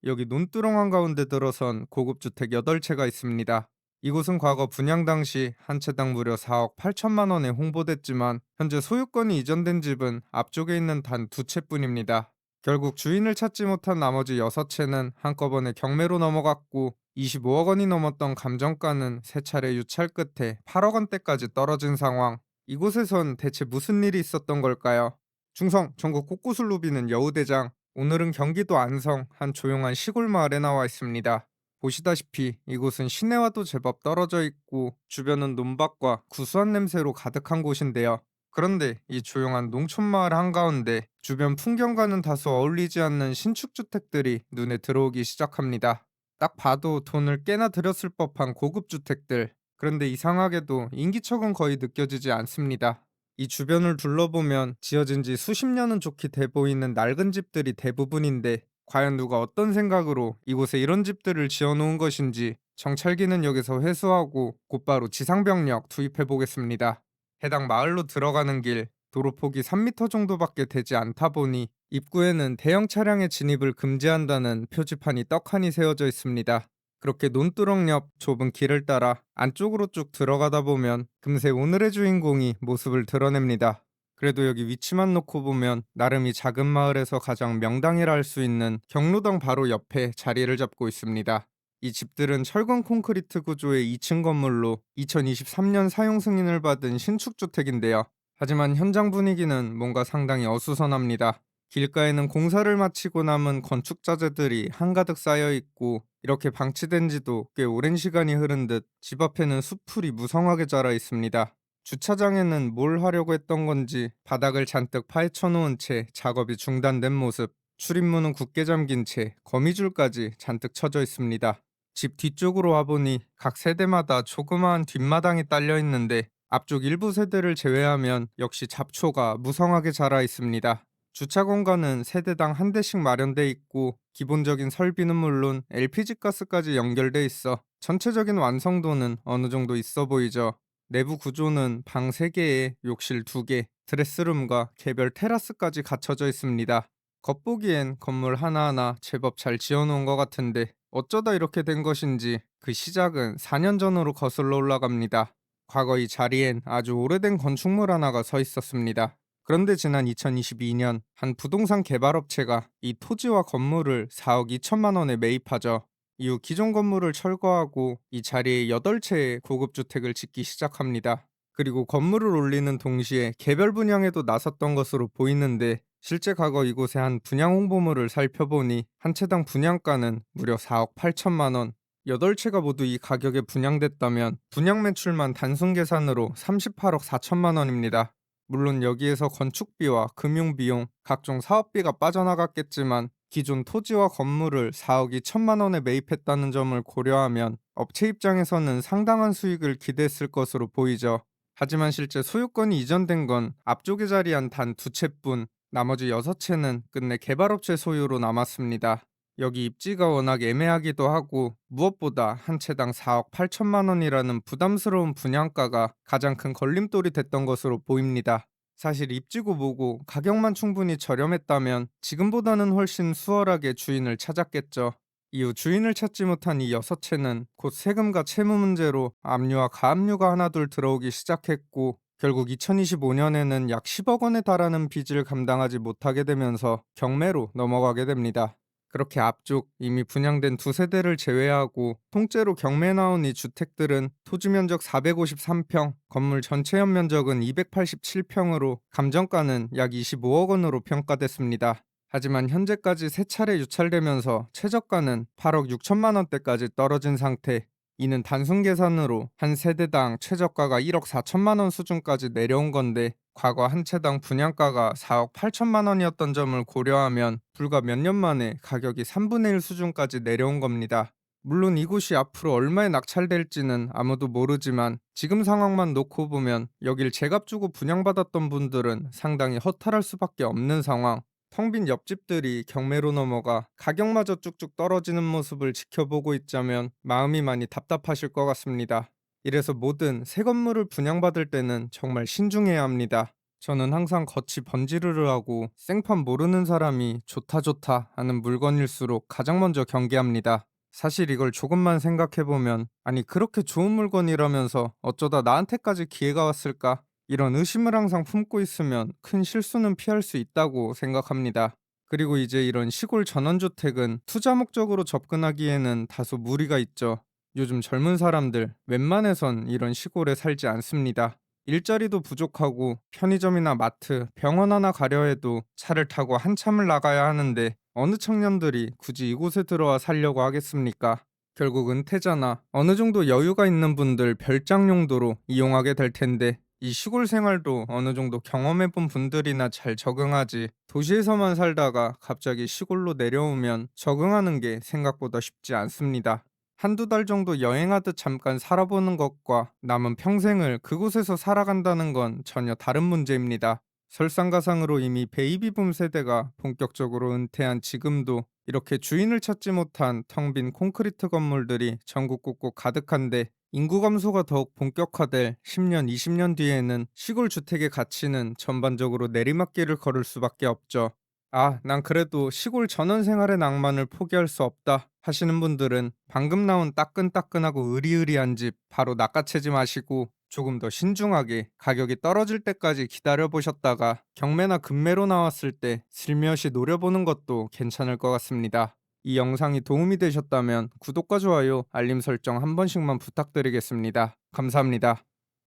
여기 논두렁 한가운데 들어선 고급 주택 8채가 있습니다. 이곳은 과거 분양 당시 한 채당 무려 4억 8천만 원에 홍보됐지만 현재 소유권이 이전된 집은 앞쪽에 있는 단 2채뿐입니다. 결국 주인을 찾지 못한 나머지 6채는 한꺼번에 경매로 넘어갔고 25억 원이 넘었던 감정가는 세 차례 유찰 끝에 8억 원대까지 떨어진 상황. 이곳에선 대체 무슨 일이 있었던 걸까요? 충성 전국 곳곳을 누비는 여우대장. 오늘은 경기도 안성 한 조용한 시골 마을에 나와 있습니다. 보시다시피 이곳은 시내와도 제법 떨어져 있고 주변은 논밭과 구수한 냄새로 가득한 곳인데요. 그런데 이 조용한 농촌 마을 한가운데 주변 풍경과는 다소 어울리지 않는 신축 주택들이 눈에 들어오기 시작합니다. 딱 봐도 돈을 꽤나 들였을 법한 고급 주택들. 그런데 이상하게도 인기척은 거의 느껴지지 않습니다. 이 주변을 둘러보면 지어진 지 수십 년은 좋게 돼 보이는 낡은 집들이 대부분인데 과연 누가 어떤 생각으로 이곳에 이런 집들을 지어 놓은 것인지 정찰기는 여기서 회수하고 곧바로 지상병력 투입해 보겠습니다. 해당 마을로 들어가는 길, 도로폭이 3m 정도밖에 되지 않다 보니 입구에는 대형 차량의 진입을 금지한다는 표지판이 떡하니 세워져 있습니다. 그렇게 논두렁 옆 좁은 길을 따라 안쪽으로 쭉 들어가다 보면 금세 오늘의 주인공이 모습을 드러냅니다. 그래도 여기 위치만 놓고 보면 나름 이 작은 마을에서 가장 명당이라 할 수 있는 경로당 바로 옆에 자리를 잡고 있습니다. 이 집들은 철근 콘크리트 구조의 2층 건물로 2023년 사용 승인을 받은 신축주택인데요. 하지만 현장 분위기는 뭔가 상당히 어수선합니다. 길가에는 공사를 마치고 남은 건축자재들이 한가득 쌓여 있고 이렇게 방치된 지도 꽤 오랜 시간이 흐른 듯 집 앞에는 숲풀이 무성하게 자라 있습니다. 주차장에는 뭘 하려고 했던 건지 바닥을 잔뜩 파헤쳐 놓은 채 작업이 중단된 모습, 출입문은 굳게 잠긴 채 거미줄까지 잔뜩 쳐져 있습니다. 집 뒤쪽으로 와보니 각 세대마다 조그마한 뒷마당이 딸려 있는데 앞쪽 일부 세대를 제외하면 역시 잡초가 무성하게 자라 있습니다. 주차 공간은 세대당 한 대씩 마련돼 있고 기본적인 설비는 물론 LPG 가스까지 연결돼 있어 전체적인 완성도는 어느 정도 있어 보이죠. 내부 구조는 방 3개에 욕실 2개, 드레스룸과 개별 테라스까지 갖춰져 있습니다. 겉보기엔 건물 하나하나 제법 잘 지어놓은 것 같은데 어쩌다 이렇게 된 것인지 그 시작은 4년 전으로 거슬러 올라갑니다. 과거 이 자리엔 아주 오래된 건축물 하나가 서 있었습니다. 그런데 지난 2022년 한 부동산 개발업체가 이 토지와 건물을 4억 2천만 원에 매입하죠. 이후 기존 건물을 철거하고 이 자리에 8채의 고급 주택을 짓기 시작합니다. 그리고 건물을 올리는 동시에 개별 분양에도 나섰던 것으로 보이는데 실제 과거 이곳의 한 분양 홍보물을 살펴보니 한 채당 분양가는 무려 4억 8천만 원. 8채가 모두 이 가격에 분양됐다면 분양 매출만 단순 계산으로 38억 4천만 원입니다. 물론 여기에서 건축비와 금융비용, 각종 사업비가 빠져나갔겠지만 기존 토지와 건물을 4억 2천만 원에 매입했다는 점을 고려하면 업체 입장에서는 상당한 수익을 기대했을 것으로 보이죠. 하지만 실제 소유권이 이전된 건 앞쪽에 자리한 단 2채뿐, 나머지 6채는 끝내 개발업체 소유로 남았습니다. 여기 입지가 워낙 애매하기도 하고 무엇보다 한 채당 4억 8천만 원이라는 부담스러운 분양가가 가장 큰 걸림돌이 됐던 것으로 보입니다. 사실 입지고 뭐고 가격만 충분히 저렴했다면 지금보다는 훨씬 수월하게 주인을 찾았겠죠. 이후 주인을 찾지 못한 이 6채는 곧 세금과 채무 문제로 압류와 가압류가 하나둘 들어오기 시작했고 결국 2025년에는 약 10억 원에 달하는 빚을 감당하지 못하게 되면서 경매로 넘어가게 됩니다. 그렇게 앞쪽 이미 분양된 2세대를 제외하고 통째로 경매에 나온 이 주택들은 토지 면적 453평, 건물 전체 연면적은 287평으로 감정가는 약 25억 원으로 평가됐습니다. 하지만 현재까지 3차례 유찰되면서 최저가는 8억 6천만 원대까지 떨어진 상태. 이는 단순 계산으로 한 세대당 최저가가 1억 4천만 원 수준까지 내려온 건데 과거 한 채당 분양가가 4억 8천만 원이었던 점을 고려하면 불과 몇 년 만에 가격이 3분의 1 수준까지 내려온 겁니다. 물론 이곳이 앞으로 얼마에 낙찰될지는 아무도 모르지만 지금 상황만 놓고 보면 여길 제값 주고 분양받았던 분들은 상당히 허탈할 수밖에 없는 상황. 텅 빈 옆집들이 경매로 넘어가 가격마저 쭉쭉 떨어지는 모습을 지켜보고 있자면 마음이 많이 답답하실 것 같습니다. 이래서 뭐든 새 건물을 분양받을 때는 정말 신중해야 합니다. 저는 항상 겉이 번지르르하고 생판 모르는 사람이 좋다 좋다 하는 물건일수록 가장 먼저 경계합니다. 사실 이걸 조금만 생각해보면, 아니 그렇게 좋은 물건이라면서 어쩌다 나한테까지 기회가 왔을까? 이런 의심을 항상 품고 있으면 큰 실수는 피할 수 있다고 생각합니다. 그리고 이제 이런 시골 전원주택은 투자 목적으로 접근하기에는 다소 무리가 있죠. 요즘 젊은 사람들 웬만해선 이런 시골에 살지 않습니다. 일자리도 부족하고 편의점이나 마트, 병원 하나 가려 해도 차를 타고 한참을 나가야 하는데 어느 청년들이 굳이 이곳에 들어와 살려고 하겠습니까? 결국 은퇴자나 어느 정도 여유가 있는 분들 별장 용도로 이용하게 될 텐데, 이 시골 생활도 어느 정도 경험해 본 분들이나 잘 적응하지, 도시에서만 살다가 갑자기 시골로 내려오면 적응하는 게 생각보다 쉽지 않습니다. 한두 달 정도 여행하듯 잠깐 살아보는 것과 남은 평생을 그곳에서 살아간다는 건 전혀 다른 문제입니다. 설상가상으로 이미 베이비붐 세대가 본격적으로 은퇴한 지금도 이렇게 주인을 찾지 못한 텅 빈 콘크리트 건물들이 전국 곳곳 가득한데, 인구 감소가 더욱 본격화될 10년, 20년 뒤에는 시골 주택의 가치는 전반적으로 내리막길을 걸을 수밖에 없죠. 아, 난 그래도 시골 전원 생활의 낭만을 포기할 수 없다 하시는 분들은 방금 나온 따끈따끈하고 으리으리한 집 바로 낚아채지 마시고 조금 더 신중하게 가격이 떨어질 때까지 기다려 보셨다가 경매나 급매로 나왔을 때 슬며시 노려보는 것도 괜찮을 것 같습니다. 이 영상이 도움이 되셨다면 구독과 좋아요, 알림 설정 한 번씩만 부탁드리겠습니다. 감사합니다.